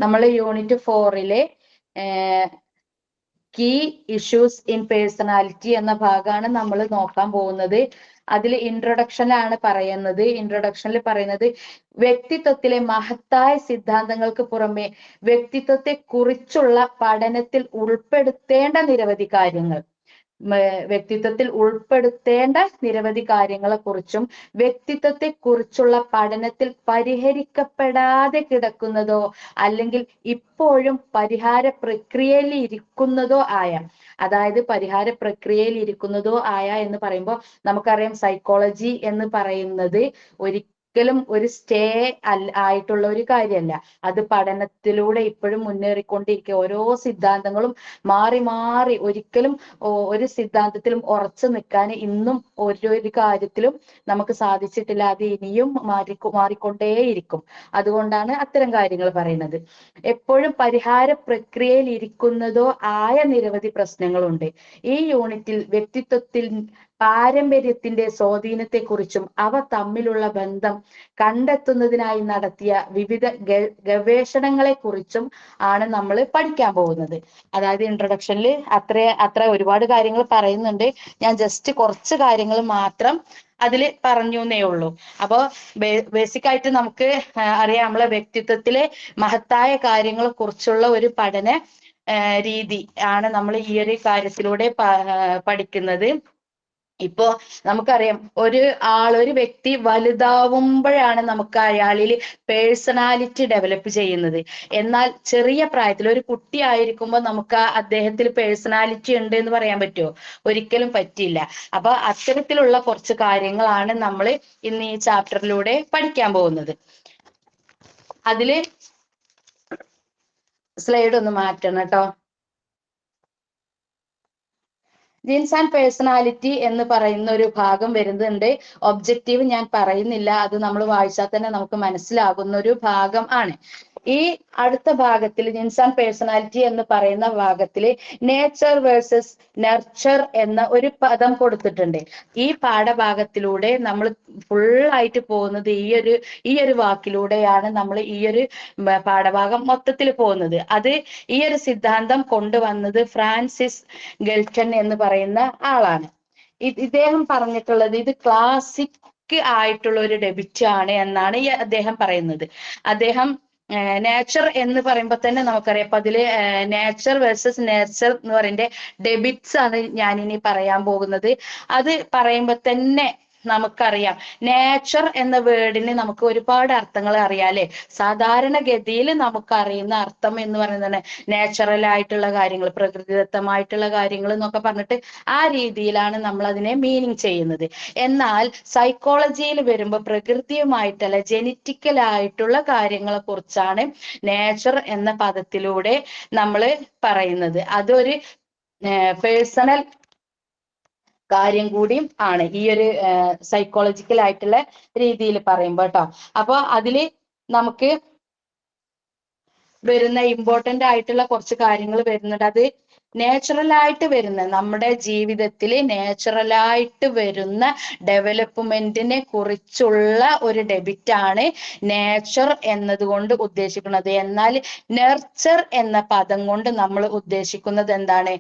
നമ്മൾ യൂണിറ്റ് 4-ലെ key issues in personality എന്ന ഭാഗമാണ് നമ്മൾ നോക്കാൻ പോകുന്നത്. അതിൽ ഇൻട്രൊഡക്ഷനിലാണ് പറയുന്നത്. ഇൻട്രൊഡക്ഷനിൽ പറയുന്നത് വ്യക്തിത്വത്തിലെ മഹത്തായ സിദ്ധാന്തങ്ങൾക്ക് പുറമെ വ്യക്തിത്വത്തെ കുറിച്ചുള്ള പഠനത്തിൽ ഉൾപ്പെടുത്തേണ്ട നിരവധി കാര്യങ്ങൾ, വ്യക്തിത്വത്തിൽ ഉൾപ്പെടുത്തേണ്ട നിരവധി കാര്യങ്ങളെ കുറിച്ചും വ്യക്തിത്വത്തെ കുറിച്ചുള്ള പഠനത്തിൽ പരിഹരിക്കപ്പെടാതെ കിടക്കുന്നതോ അല്ലെങ്കിൽ ഇപ്പോഴും പരിഹാര പ്രക്രിയയിൽ ഇരിക്കുന്നതോ ആയ, അതായത് പരിഹാര പ്രക്രിയയിൽ ഇരിക്കുന്നതോ ആയ എന്ന് പറയുമ്പോൾ നമുക്കറിയാം സൈക്കോളജി എന്ന് പറയുന്നത് ഒരിക്കലും ഒരു സ്റ്റേ ആയിട്ടുള്ള ഒരു കാര്യമല്ല. അത് പഠനത്തിലൂടെ ഇപ്പോഴും മുന്നേറിക്കൊണ്ടിരിക്കുക. ഓരോ സിദ്ധാന്തങ്ങളും മാറി മാറി, ഒരിക്കലും ഒരു സിദ്ധാന്തത്തിലും ഉറച്ചു നിൽക്കാൻ ഇന്നും ഓരോ കാര്യത്തിലും നമുക്ക് സാധിച്ചിട്ടില്ല. അത് ഇനിയും മാറിക്കൊണ്ടേയിരിക്കും. അതുകൊണ്ടാണ് അത്തരം കാര്യങ്ങൾ പറയുന്നത്. എപ്പോഴും പരിഹാര പ്രക്രിയയിൽ ഇരിക്കുന്നതോ ആയ നിരവധി പ്രശ്നങ്ങളുണ്ട്. ഈ യൂണിറ്റിൽ വ്യക്തിത്വത്തിൽ പാരമ്പര്യത്തിന്റെ സ്വാധീനത്തെക്കുറിച്ചും അവ തമ്മിലുള്ള ബന്ധം കണ്ടെത്തുന്നതിനായി നടത്തിയ വിവിധ ഗവേഷണങ്ങളെ കുറിച്ചും ആണ് നമ്മൾ പഠിക്കാൻ പോകുന്നത്. അതായത് ഇൻട്രൊഡക്ഷനിൽ അത്ര ഒരുപാട് കാര്യങ്ങൾ പറയുന്നുണ്ട്. ഞാൻ ജസ്റ്റ് കുറച്ച് കാര്യങ്ങൾ മാത്രം അതിൽ പറഞ്ഞേ ഉള്ളൂ. അപ്പോ ബേസിക് ആയിട്ട് നമുക്ക് അറിയാം, നമ്മളെ വ്യക്തിത്വത്തിലെ മഹത്തായ കാര്യങ്ങളെ കുറിച്ചുള്ള ഒരു പഠന രീതി ആണ് നമ്മൾ ഈ ഒരു കാര്യത്തിലൂടെ പഠിക്കുന്നത്. ഇപ്പോ നമുക്കറിയാം, ഒരു വ്യക്തി വലുതാവുമ്പോഴാണ് നമുക്ക് അയാളിൽ പേഴ്സണാലിറ്റി ഡെവലപ്പ് ചെയ്യുന്നത്. എന്നാൽ ചെറിയ പ്രായത്തിൽ ഒരു കുട്ടി ആയിരിക്കുമ്പോൾ നമുക്ക് അദ്ദേഹത്തിൽ പേഴ്സണാലിറ്റി ഉണ്ട് എന്ന് പറയാൻ പറ്റുമോ? ഒരിക്കലും പറ്റില്ല. അപ്പൊ അത്തരത്തിലുള്ള കുറച്ച് കാര്യങ്ങളാണ് നമ്മൾ ഇന്ന് ഈ ചാപ്റ്ററിലൂടെ പഠിക്കാൻ പോകുന്നത്. അതില് സ്ലൈഡ് ഒന്ന് മാറ്റണം കേട്ടോ. ജീൻസ് ആൻഡ് പേഴ്സണാലിറ്റി എന്ന് പറയുന്ന ഒരു ഭാഗം വരുന്നുണ്ട്. ഒബ്ജക്റ്റീവ് ഞാൻ പറയുന്നില്ല, അത് നമ്മൾ വായിച്ചാൽ തന്നെ നമുക്ക് മനസ്സിലാകുന്ന ഒരു ഭാഗം ആണ്. ഈ അടുത്ത ഭാഗത്തിൽ ജീൻസ് ആൻഡ് പേഴ്സണാലിറ്റി എന്ന് പറയുന്ന ഭാഗത്തിൽ നേച്ചർ വേഴ്സസ് നർച്ചർ എന്ന ഒരു പദം കൊടുത്തിട്ടുണ്ട്. ഈ പാഠഭാഗത്തിലൂടെ നമ്മൾ ഫുള്ളായിട്ട് പോകുന്നത് ഈ ഒരു വാക്കിലൂടെയാണ്. നമ്മൾ ഈ ഒരു പാഠഭാഗം മൊത്തത്തിൽ പോകുന്നത്. അത് ഈ ഒരു സിദ്ധാന്തം കൊണ്ടുവന്നത് ഫ്രാൻസിസ് ഗൾട്ടൺ എന്ന് പറയുന്ന ആളാണ്. ഇദ്ദേഹം പറഞ്ഞിട്ടുള്ളത് ഇത് ക്ലാസിക് ആയിട്ടുള്ള ഒരു ഡെബിറ്റ് ആണ് എന്നാണ് അദ്ദേഹം പറയുന്നത്. അദ്ദേഹം നേച്ചർ എന്ന് പറയുമ്പോൾ തന്നെ നമുക്കറിയാം, അപ്പൊ അതില് നേച്ചർ വേഴ്സസ് നേച്ചർ എന്ന് പറയുന്ന ഡെബിറ്റ്സ് ആണ് ഞാനിനി പറയാൻ പോകുന്നത്. അത് പറയുമ്പോൾ തന്നെ നമുക്കറിയാം, നേച്ചർ എന്ന വേർഡിന് നമുക്ക് ഒരുപാട് അർത്ഥങ്ങൾ അറിയാം അല്ലെ. സാധാരണഗതിയിൽ നമുക്കറിയുന്ന അർത്ഥം എന്ന് പറയുന്നത് നാച്ചുറൽ ആയിട്ടുള്ള കാര്യങ്ങൾ, പ്രകൃതിദത്തമായിട്ടുള്ള കാര്യങ്ങൾ എന്നൊക്കെ പറഞ്ഞിട്ട് ആ രീതിയിലാണ് നമ്മൾ അതിനെ മീനിങ് ചെയ്യുന്നത്. എന്നാൽ സൈക്കോളജിയിൽ വരുമ്പോൾ പ്രകൃതിയുമായിട്ടല്ല, ജെനറ്റിക്കൽ ആയിട്ടുള്ള കാര്യങ്ങളെ കുറിച്ചാണ് നേച്ചർ എന്ന പദത്തിലൂടെ നമ്മൾ പറയുന്നത്. അതൊരു പേഴ്സണൽ കാര്യം കൂടിയും ആണ് ഈ ഒരു സൈക്കോളജിക്കൽ ആയിട്ടുള്ള രീതിയിൽ പറയുമ്പോൾ കേട്ടോ. അപ്പൊ അതില് നമുക്ക് വരുന്ന ഇമ്പോർട്ടന്റ് ആയിട്ടുള്ള കുറച്ച് കാര്യങ്ങൾ വരുന്നുണ്ട്. അത് നാച്ചുറലായിട്ട് വരുന്ന, നമ്മുടെ ജീവിതത്തിൽ നാച്ചുറലായിട്ട് വരുന്ന ഡെവലപ്മെന്റിനെ കുറിച്ചുള്ള ഒരു ഡെബിറ്റ് ആണ് നേച്ചർ എന്നതുകൊണ്ട് ഉദ്ദേശിക്കുന്നത്. എന്നാൽ നെർച്ചർ എന്ന പദം കൊണ്ട് നമ്മൾ ഉദ്ദേശിക്കുന്നത് എന്താണ്?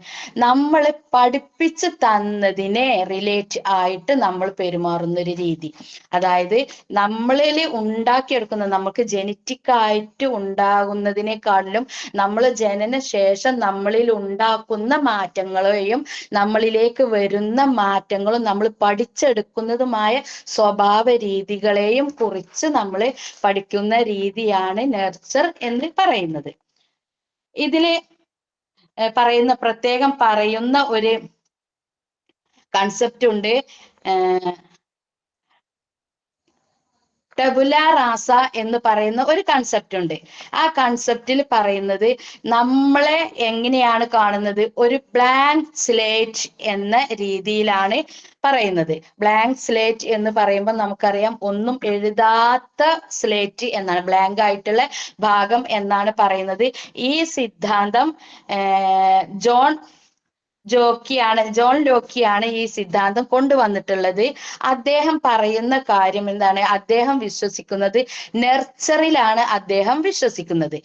നമ്മൾ പഠിപ്പിച്ച് തന്നതിനെ റിലേറ്റ് ആയിട്ട് നമ്മൾ പെരുമാറുന്ന ഒരു രീതി. അതായത് നമ്മളിൽ ഉണ്ടാക്കിയെടുക്കുന്ന, നമുക്ക് ജനറ്റിക് ആയിട്ട് ഉണ്ടാകുന്നതിനേക്കാളിലും നമ്മൾ ജനനശേഷം നമ്മളിൽ ഉണ്ടാക്കുന്ന മാറ്റങ്ങളെയും നമ്മളിലേക്ക് വരുന്ന മാറ്റങ്ങളും നമ്മൾ പഠിച്ചെടുക്കുന്നതുമായ സ്വഭാവ രീതികളെയും കുറിച്ച് നമ്മൾ പഠിക്കുന്ന രീതിയാണ് നർച്ചർ എന്ന് പറയുന്നത്. ഇതില് പ്രത്യേകം പറയുന്ന ഒരു കൺസെപ്റ്റ് ഉണ്ട്. ടബുലാ റാസ എന്ന് പറയുന്ന ഒരു കൺസെപ്റ്റ് ഉണ്ട്. ആ കൺസെപ്റ്റിൽ പറയുന്നത് നമ്മളെ എങ്ങനെയാണ് കാണുന്നത്? ഒരു ബ്ലാങ്ക് സ്ലേറ്റ് എന്ന രീതിയിലാണ് പറയുന്നത്. ബ്ലാങ്ക് സ്ലേറ്റ് എന്ന് പറയുമ്പോൾ നമുക്കറിയാം, ഒന്നും എഴുതാത്ത സ്ലേറ്റ് എന്നാണ്, ബ്ലാങ്ക് ആയിട്ടുള്ള ഭാഗം എന്നാണ് പറയുന്നത്. ഈ സിദ്ധാന്തം ജോൺ ജോൺ ലോക്കിയാണ് ഈ സിദ്ധാന്തം കൊണ്ടുവന്നിട്ടുള്ളത്. അദ്ദേഹം പറയുന്ന കാര്യം എന്താണ്? അദ്ദേഹം വിശ്വസിക്കുന്നത് നെർച്ചറിലാണ് അദ്ദേഹം വിശ്വസിക്കുന്നത്.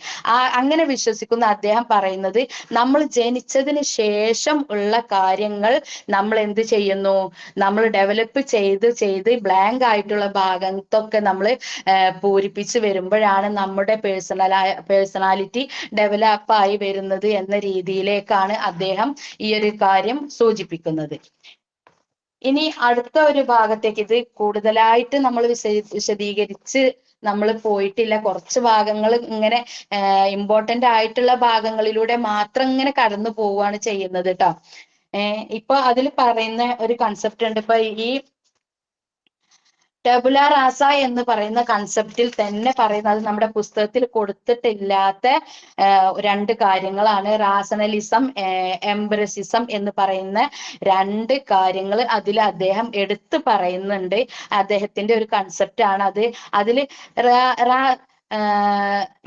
അങ്ങനെ വിശ്വസിക്കുന്ന അദ്ദേഹം പറയുന്നത്, നമ്മൾ ജനിച്ചതിന് ശേഷം ഉള്ള കാര്യങ്ങൾ നമ്മൾ എന്ത് ചെയ്യുന്നു? നമ്മൾ ഡെവലപ്പ് ചെയ്ത് ബ്ലാങ്ക് ആയിട്ടുള്ള ഭാഗത്തൊക്കെ നമ്മൾ പൂരിപ്പിച്ച് വരുമ്പോഴാണ് നമ്മുടെ പേഴ്സണാലിറ്റി ഡെവലപ്പായി വരുന്നത് എന്ന രീതിയിലേക്കാണ് അദ്ദേഹം ഈ ഒരു കാര്യം സൂചിപ്പിക്കുന്നത്. ഇനി അടുത്ത ഒരു ഭാഗത്തേക്ക്, ഇത് കൂടുതലായിട്ട് നമ്മൾ വിശദീകരിച്ച് നമ്മൾ പോയിട്ടില്ല. കുറച്ച് ഭാഗങ്ങൾ ഇങ്ങനെ ഇമ്പോർട്ടന്റ് ആയിട്ടുള്ള ഭാഗങ്ങളിലൂടെ മാത്രം ഇങ്ങനെ കടന്നു പോവുകയാണ് ചെയ്യുന്നത് കേട്ടോ. ഇപ്പൊ അതിൽ പറയുന്ന ഒരു കൺസെപ്റ്റ് ഉണ്ട്. ഇപ്പൊ ഈ ടബുല റാസ എന്ന് പറയുന്ന കൺസെപ്റ്റിൽ തന്നെ പറയുന്നത്, നമ്മുടെ പുസ്തകത്തിൽ കൊടുത്തിട്ടില്ലാത്ത രണ്ട് കാര്യങ്ങളാണ്. റാഷണലിസം, എംബ്രസിസം എന്ന് പറയുന്ന രണ്ട് കാര്യങ്ങൾ അതിൽ അദ്ദേഹം എടുത്തു പറയുന്നുണ്ട്. അദ്ദേഹത്തിന്റെ ഒരു കൺസെപ്റ്റ് ആണ് അത്. അതിൽ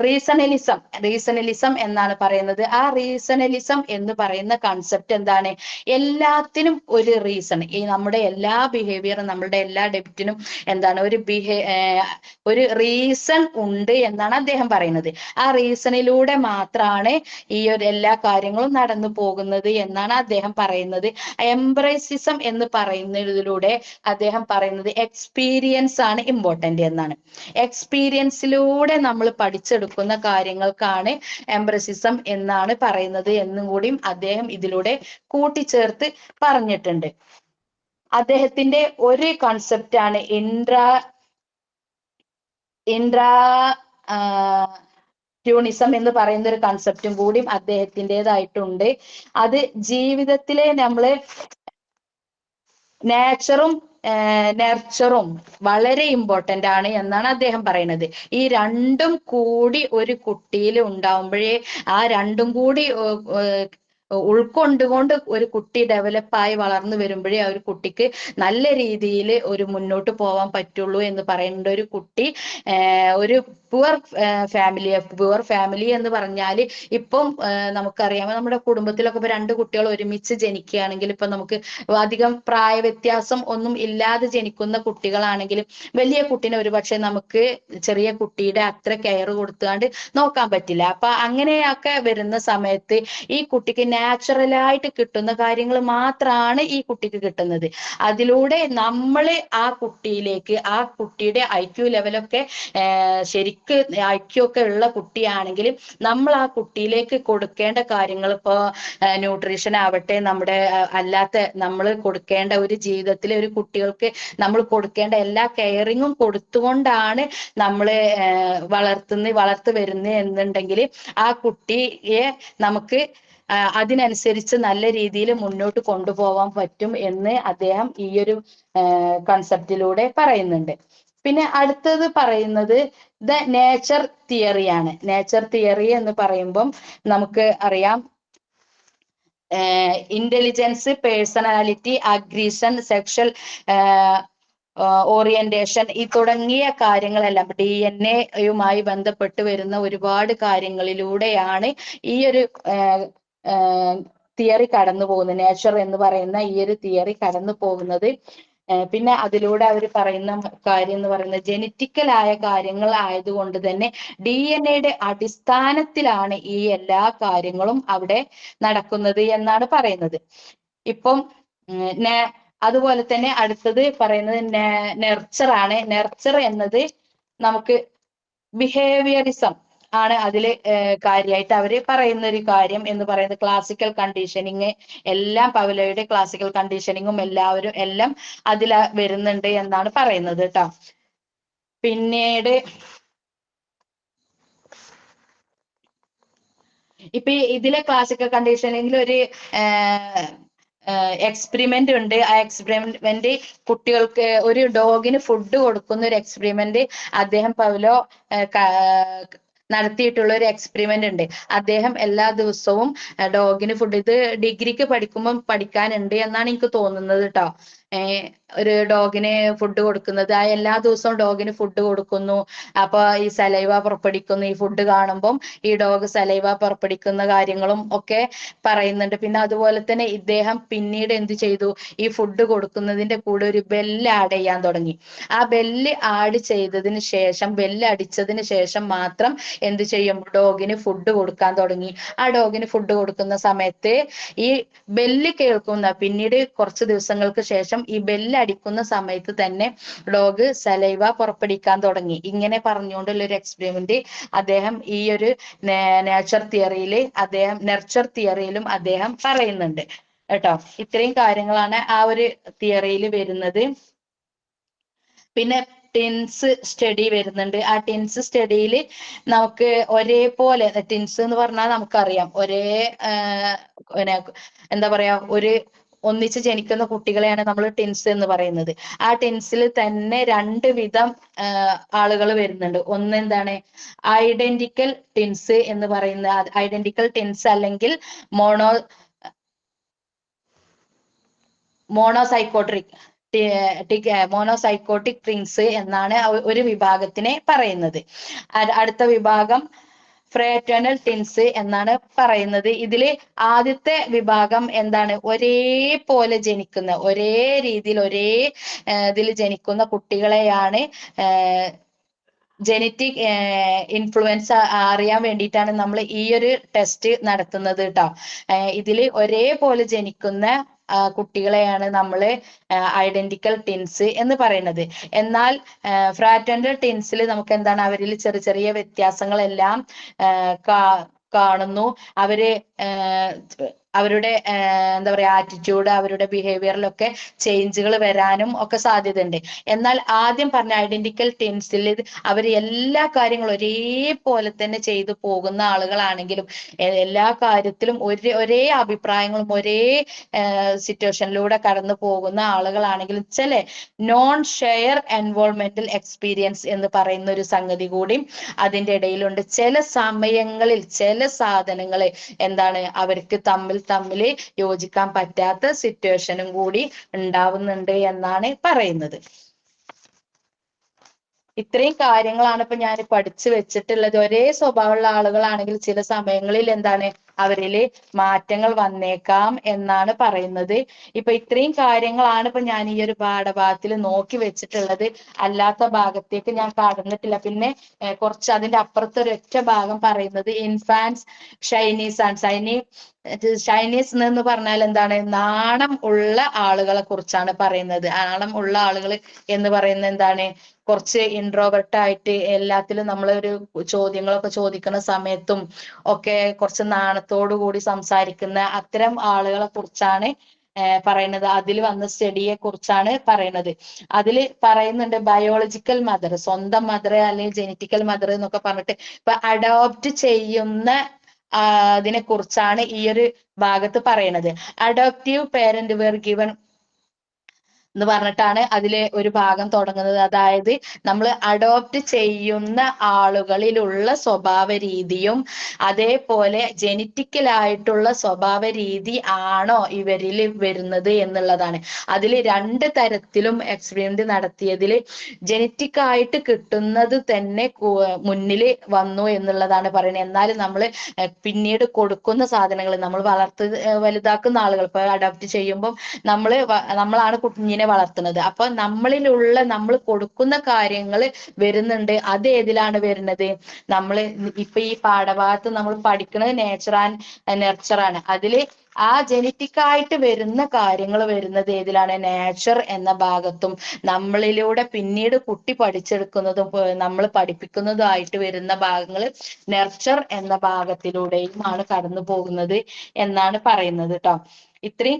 റീസണലിസം എന്നാണ് പറയുന്നത്. ആ റീസണലിസം എന്ന് പറയുന്ന കൺസെപ്റ്റ് എന്താണ്? എല്ലാത്തിനും ഒരു റീസൺ, ഈ നമ്മുടെ എല്ലാ ബിഹേവിയറും, നമ്മുടെ എല്ലാ ഡെബിറ്റിനും എന്താണ്? ഒരു റീസൺ ഉണ്ട് എന്നാണ് അദ്ദേഹം പറയുന്നത്. ആ റീസണിലൂടെ മാത്രമാണ് ഈ ഒരു എല്ലാ കാര്യങ്ങളും നടന്നു പോകുന്നത് എന്നാണ് അദ്ദേഹം പറയുന്നത്. എംബ്രൈസിസം എന്ന് പറയുന്നതിലൂടെ അദ്ദേഹം പറയുന്നത് എക്സ്പീരിയൻസ് ആണ് ഇമ്പോർട്ടന്റ് എന്നാണ്. എക്സ്പീരിയൻസിലൂടെ നമ്മൾ പഠിച്ചെടുക്കുന്ന കാര്യങ്ങൾക്കാണ് എംബ്രസിസം എന്നാണ് പറയുന്നത് എന്നും കൂടിയും അദ്ദേഹം ഇതിലൂടെ കൂട്ടിച്ചേർത്ത് പറഞ്ഞിട്ടുണ്ട്. അദ്ദേഹത്തിന്റെ ഒരു കൺസെപ്റ്റ് ആണ് ട്യൂണിസം എന്ന് പറയുന്ന ഒരു കൺസെപ്റ്റും കൂടി അദ്ദേഹത്തിൻ്റെതായിട്ടുണ്ട്. അത് ജീവിതത്തിലെ നമ്മള് നേച്ചറും നെർച്ചറും വളരെ ഇമ്പോർട്ടന്റ് ആണ് എന്നാണ് അദ്ദേഹം പറയുന്നത്. ഈ രണ്ടും കൂടി ഒരു കുട്ടിയിൽ ഉണ്ടാവുമ്പോഴേ, ആ രണ്ടും കൂടി ഉൾക്കൊണ്ടുകൊണ്ട് ഒരു കുട്ടി ഡെവലപ്പായി വളർന്നു വരുമ്പോഴേ ആ ഒരു കുട്ടിക്ക് നല്ല രീതിയിൽ ഒരു മുന്നോട്ട് പോകാൻ പറ്റുള്ളൂ എന്ന് പറയേണ്ട ഒരു കുട്ടി ഒരു പുവർ ഫാമിലി എന്ന് പറഞ്ഞാൽ, ഇപ്പം നമുക്കറിയാം നമ്മുടെ കുടുംബത്തിലൊക്കെ ഇപ്പൊ രണ്ട് കുട്ടികൾ ഒരുമിച്ച് ജനിക്കുകയാണെങ്കിൽ, ഇപ്പൊ നമുക്ക് അധികം പ്രായ വ്യത്യാസം ഒന്നും ഇല്ലാതെ ജനിക്കുന്ന കുട്ടികളാണെങ്കിലും വലിയ കുട്ടീനെ ഒരുപക്ഷെ നമുക്ക് ചെറിയ കുട്ടിയുടെ അത്ര കെയർ കൊടുത്തുകൊണ്ട് നോക്കാൻ പറ്റില്ല. അപ്പൊ അങ്ങനെയൊക്കെ വരുന്ന സമയത്ത് ഈ കുട്ടിക്ക് നാച്ചുറലായിട്ട് കിട്ടുന്ന കാര്യങ്ങൾ മാത്രമാണ് ഈ കുട്ടിക്ക് കിട്ടുന്നത്. അതിലൂടെ നമ്മൾ ആ കുട്ടിയിലേക്ക്, ആ കുട്ടിയുടെ IQ ലെവലൊക്കെ ശരിക്ക് IQ ഒക്കെ ഉള്ള കുട്ടിയാണെങ്കിൽ നമ്മൾ ആ കുട്ടിയിലേക്ക് കൊടുക്കേണ്ട കാര്യങ്ങൾ, ഇപ്പോ ന്യൂട്രീഷൻ ആവട്ടെ, നമ്മുടെ അല്ലാത്ത നമ്മൾ കൊടുക്കേണ്ട ഒരു ജീവിതത്തിലെ ഒരു കുട്ടികൾക്ക് നമ്മൾ കൊടുക്കേണ്ട എല്ലാ കെയറിങ്ങും കൊടുത്തുകൊണ്ടാണ് നമ്മൾ വളർത്തു വരുന്നത് എന്നുണ്ടെങ്കിൽ ആ കുട്ടിയെ നമുക്ക് അതിനനുസരിച്ച് നല്ല രീതിയിൽ മുന്നോട്ട് കൊണ്ടുപോകാൻ പറ്റും എന്ന് അദ്ദേഹം ഈ ഒരു കൺസെപ്റ്റിലൂടെ പറയുന്നുണ്ട്. പിന്നെ അടുത്തത് പറയുന്നത് ദ നേച്ചർ തിയറിയാണ്. നേച്ചർ തിയറി എന്ന് പറയുമ്പം നമുക്ക് അറിയാം, ഇന്റലിജൻസ്, പേഴ്സണാലിറ്റി, അഗ്രീഷൻ, സെക്ഷൽ ഓറിയന്റേഷൻ, ഈ തുടങ്ങിയ കാര്യങ്ങളെല്ലാം DNA-യുമായി ബന്ധപ്പെട്ട് വരുന്ന ഒരുപാട് കാര്യങ്ങളിലൂടെയാണ് ഈ ഒരു തിയറി കടന്നു പോകുന്നത്. നേച്ചർ എന്ന് പറയുന്ന ഈ ഒരു തിയറി കടന്നു പോകുന്നത്. പിന്നെ അതിലൂടെ അവർ പറയുന്ന കാര്യം എന്ന് പറയുന്നത് ജനറ്റിക്കലായ കാര്യങ്ങൾ ആയതുകൊണ്ട് തന്നെ DNA-യുടെ അടിസ്ഥാനത്തിലാണ് ഈ എല്ലാ കാര്യങ്ങളും അവിടെ നടക്കുന്നത് എന്നാണ് പറയുന്നത്. ഇപ്പം അതുപോലെ തന്നെ അടുത്തത് പറയുന്നത് നെർച്ചർ ആണ്. നെർച്ചർ എന്നത് നമുക്ക് ബിഹേവിയറിസം ആണ് അതിൽ കാര്യമായിട്ട് അവര് പറയുന്ന ഒരു കാര്യം എന്ന് പറയുന്നത്. ക്ലാസിക്കൽ കണ്ടീഷനിങ് എല്ലാം, പവലോയുടെ ക്ലാസിക്കൽ കണ്ടീഷനിങ്ങും എല്ലാം അതിൽ വരുന്നുണ്ട് എന്നാണ് പറയുന്നത് കേട്ടോ. പിന്നീട് ഇപ്പൊ ഇതിലെ ക്ലാസിക്കൽ കണ്ടീഷനിങ്ങിൽ ഒരു എക്സ്പെരിമെന്റ് ഉണ്ട്. ആ എക്സ്പെരിമെന്റ് കുട്ടികൾക്ക്, ഒരു ഡോഗിന് ഫുഡ് കൊടുക്കുന്ന ഒരു എക്സ്പെരിമെന്റ് അദ്ദേഹം പവലോ നടത്തിയിട്ടുള്ള ഒരു എക്സ്പെരിമെന്റ് ഉണ്ട്. അദ്ദേഹം എല്ലാ ദിവസവും ഡോഗിന് ഫുഡ്, ഇത് ഡിഗ്രിക്ക് പഠിക്കുമ്പോൾ പഠിക്കാനുണ്ട് എന്നാണ് എനിക്ക് തോന്നുന്നത് കേട്ടോ. ഒരു ഡോഗിന് ഫുഡ് കൊടുക്കുന്നത്, ആ എല്ലാ ദിവസവും ഡോഗിന് ഫുഡ് കൊടുക്കുന്നു. അപ്പൊ ഈ സലൈവ പുറപ്പെടുവിക്കുന്നു. ഈ ഫുഡ് കാണുമ്പം ഈ ഡോഗ് സലൈവ പുറപ്പെടുവിക്കുന്ന കാര്യങ്ങളും ഒക്കെ പറയുന്നുണ്ട്. പിന്നെ അതുപോലെ തന്നെ ഇദ്ദേഹം പിന്നീട് എന്ത് ചെയ്തു, ഈ ഫുഡ് കൊടുക്കുന്നതിന്റെ കൂടെ ഒരു ബെല്ല് ആഡ് ചെയ്യാൻ തുടങ്ങി. ആ ബെല്ല് ആഡ് ചെയ്തതിന് ശേഷം, ബെല്ല് അടിച്ചതിന് ശേഷം മാത്രം എന്ത് ചെയ്യും, ഡോഗിന് ഫുഡ് കൊടുക്കാൻ തുടങ്ങി. ആ ഡോഗിന് ഫുഡ് കൊടുക്കുന്ന സമയത്ത് ഈ ബെല്ല് കേൾക്കുന്ന, പിന്നീട് കുറച്ച് ദിവസങ്ങൾക്ക് ശേഷം ഈ ബെല്ല് അടിക്കുന്ന സമയത്ത് തന്നെ ഡോഗ് സലൈവ പുറപ്പെടുവിക്കാൻ തുടങ്ങി. ഇങ്ങനെ പറഞ്ഞുകൊണ്ടുള്ള ഒരു എക്സ്പെരിമെന്റ് അദ്ദേഹം ഈ ഒരു നേച്ചർ തിയറിയിലും അദ്ദേഹം പറയുന്നുണ്ട് കേട്ടോ. ഇത്രയും കാര്യങ്ങളാണ് ആ ഒരു തിയറിയിൽ വരുന്നത്. പിന്നെ ടിൻസ് സ്റ്റഡി വരുന്നുണ്ട്. ആ ടിൻസ് സ്റ്റഡിയിൽ നമുക്ക് ഒരേപോലെ, ടിൻസ് എന്ന് പറഞ്ഞാൽ നമുക്കറിയാം ഒരേ പിന്നെ എന്താ പറയാ, ഒന്നിച്ച് ജനിക്കുന്ന കുട്ടികളെയാണ് നമ്മൾ ടിൻസ് എന്ന് പറയുന്നത്. ആ ടിൻസിൽ തന്നെ രണ്ട് വിധം ആളുകൾ വരുന്നുണ്ട്. ഒന്ന് എന്താണ്, ഐഡന്റിക്കൽ ടിൻസ് എന്ന് പറയുന്ന, ഐഡന്റിക്കൽ ടിൻസ് അല്ലെങ്കിൽ മോണോസൈക്കോട്ടിക് ട്വിൻസ് എന്നാണ് ഒരു വിഭാഗത്തിനെ പറയുന്നത്. അടുത്ത വിഭാഗം ഫ്രേറ്റേണൽ ട്വിൻസ് എന്നാണ് പറയുന്നത്. ഇതില് ആദ്യത്തെ വിഭാഗം എന്താണ്, ഒരേപോലെ ജനിക്കുന്ന, ഒരേ രീതിയിൽ ഒരേ ഇതിൽ ജനിക്കുന്ന കുട്ടികളെയാണ് ജനറ്റിക് ഇൻഫ്ലുവൻസ് അറിയാൻ വേണ്ടിയിട്ടാണ് നമ്മൾ ഈ ഒരു ടെസ്റ്റ് നടത്തുന്നത് കേട്ടോ. ഇതിൽ ഒരേപോലെ ജനിക്കുന്ന കുട്ടികളെയാണ് നമ്മൾ ഐഡന്റിക്കൽ ടിൻസ് എന്ന് പറയുന്നത്. എന്നാൽ ഫ്രാറ്റേണൽ ടിൻസിൽ നമുക്ക് എന്താണ്, അവരിൽ ചെറിയ ചെറിയ വ്യത്യാസങ്ങളെല്ലാം കാണുന്നു. അവരുടെ എന്താ പറയാ, ആറ്റിറ്റ്യൂഡ്, അവരുടെ ബിഹേവിയറിലൊക്കെ ചേഞ്ചുകൾ വരാനും ഒക്കെ സാധ്യതയുണ്ട്. എന്നാൽ ആദ്യം പറഞ്ഞ ഐഡന്റിക്കൽ ടിൻസിൽ അവർ എല്ലാ കാര്യങ്ങളും ഒരേപോലെ തന്നെ ചെയ്തു പോകുന്ന ആളുകളാണെങ്കിലും, എല്ലാ കാര്യത്തിലും ഒരേ അഭിപ്രായങ്ങളും ഒരേ സിറ്റുവേഷനിലൂടെ കടന്നു പോകുന്ന ആളുകളാണെങ്കിലും, ചില നോൺ ഷെയർ എൻവോൾവ്മെന്റൽ എക്സ്പീരിയൻസ് എന്ന് പറയുന്ന ഒരു സംഗതി കൂടി അതിന്റെ ഇടയിലുണ്ട്. ചില സമയങ്ങളിൽ ചില സാധനങ്ങൾ എന്താണ്, അവർക്ക് തമ്മിൽ യോജിക്കാൻ പറ്റാത്ത സിറ്റുവേഷനും കൂടി ഉണ്ടാവുന്നുണ്ട് എന്നാണ് പറയുന്നത്. ഇത്രയും കാര്യങ്ങളാണ് ഇപ്പൊ ഞാൻ പഠിച്ചു വെച്ചിട്ടുള്ളത്. ഒരേ സ്വഭാവമുള്ള ആളുകളാണെങ്കിൽ ചില സമയങ്ങളിൽ എന്താണ്, അവരില് മാറ്റങ്ങൾ വന്നേക്കാം എന്നാണ് പറയുന്നത്. ഇപ്പൊ ഇത്രയും കാര്യങ്ങളാണ് ഇപ്പൊ ഞാൻ ഈ ഒരു പാഠഭാഗത്തിൽ നോക്കി വെച്ചിട്ടുള്ളത്. അല്ലാത്ത ഭാഗത്തേക്ക് ഞാൻ കടന്നിട്ടില്ല. പിന്നെ കുറച്ച് അതിന്റെ അപ്പുറത്ത് ഒരൊറ്റ ഭാഗം പറയുന്നത് ഇൻഫാൻസ് ഷൈനീസ് ആണ്. ഷൈനീസ് എന്ന് പറഞ്ഞാൽ എന്താണ്, നാണം ഉള്ള ആളുകളെ കുറിച്ചാണ് പറയുന്നത്. നാണം ഉള്ള ആളുകൾ എന്ന് പറയുന്നത് എന്താണ്, കുറച്ച് ഇൻട്രോവേർട്ട് ആയിട്ട് എല്ലാത്തിലും നമ്മൾ ഒരു ചോദ്യങ്ങളൊക്കെ ചോദിക്കുന്ന സമയത്തും ഒക്കെ കുറച്ച് നാണത്തോടു കൂടി സംസാരിക്കുന്ന അത്തരം ആളുകളെ കുറിച്ചാണ് പറയുന്നത്. അതിൽ വന്ന സ്റ്റഡിയെ കുറിച്ചാണ് പറയുന്നത്. അതിൽ പറയുന്നുണ്ട് ബയോളജിക്കൽ മദർ, സ്വന്തം മദർ അല്ലെങ്കിൽ ജെനറ്റിക്കൽ മദർ എന്നൊക്കെ പറഞ്ഞിട്ട് ഇപ്പൊ അഡോപ്റ്റ് ചെയ്യുന്ന അതിനെ കുറിച്ചാണ് ഈ ഒരു ഭാഗത്ത് പറയുന്നത്. അഡോപ്റ്റീവ് പേരന്റ് വെർ ഗിവൺ എന്ന് പറഞ്ഞിട്ടാണ് അതിലെ ഒരു ഭാഗം തുടങ്ങുന്നത്. അതായത് നമ്മൾ അഡോപ്റ്റ് ചെയ്യുന്ന ആളുകളിലുള്ള സ്വഭാവ രീതിയും അതേപോലെ ജെനറ്റിക്കലായിട്ടുള്ള സ്വഭാവ രീതി ആണോ ഇവരിൽ വരുന്നത് എന്നുള്ളതാണ്. അതിൽ രണ്ട് തരത്തിലും എക്സ്പെരിമെന്റ് നടത്തിയതിൽ ജെനറ്റിക് ആയിട്ട് കിട്ടുന്നത് തന്നെ മുന്നിൽ വന്നു എന്നുള്ളതാണ് പറയുന്നത്. എന്നാൽ നമ്മൾ പിന്നീട് കൊടുക്കുന്ന സാധനങ്ങൾ, നമ്മൾ വലുതാക്കുന്ന ആളുകൾ, ഇപ്പൊ അഡോപ്റ്റ് ചെയ്യുമ്പോൾ നമ്മളാണ് കുഞ്ഞിനെ വളർത്തുന്നത്. അപ്പൊ നമ്മൾ കൊടുക്കുന്ന കാര്യങ്ങൾ വരുന്നുണ്ട്. അത് ഏതിലാണ് വരുന്നത്, നമ്മൾ ഇപ്പൊ ഈ പാഠഭാഗത്ത് നമ്മൾ പഠിക്കുന്നത് നേച്ചർ ആൻഡ് നെർച്ചർ ആണ്. അതില് ആ ജെനറ്റിക് ആയിട്ട് വരുന്ന കാര്യങ്ങൾ വരുന്നത് ഏതിലാണ്, നേച്ചർ എന്ന ഭാഗത്തും നമ്മളിലൂടെ പിന്നീട് കുട്ടി പഠിച്ചെടുക്കുന്നതും നമ്മൾ പഠിപ്പിക്കുന്നതുമായിട്ട് വരുന്ന ഭാഗങ്ങൾ നെർച്ചർ എന്ന ഭാഗത്തിലൂടെയും ആണ് കടന്നു പോകുന്നത് എന്നാണ് പറയുന്നത് കേട്ടോ. ഇത്രയും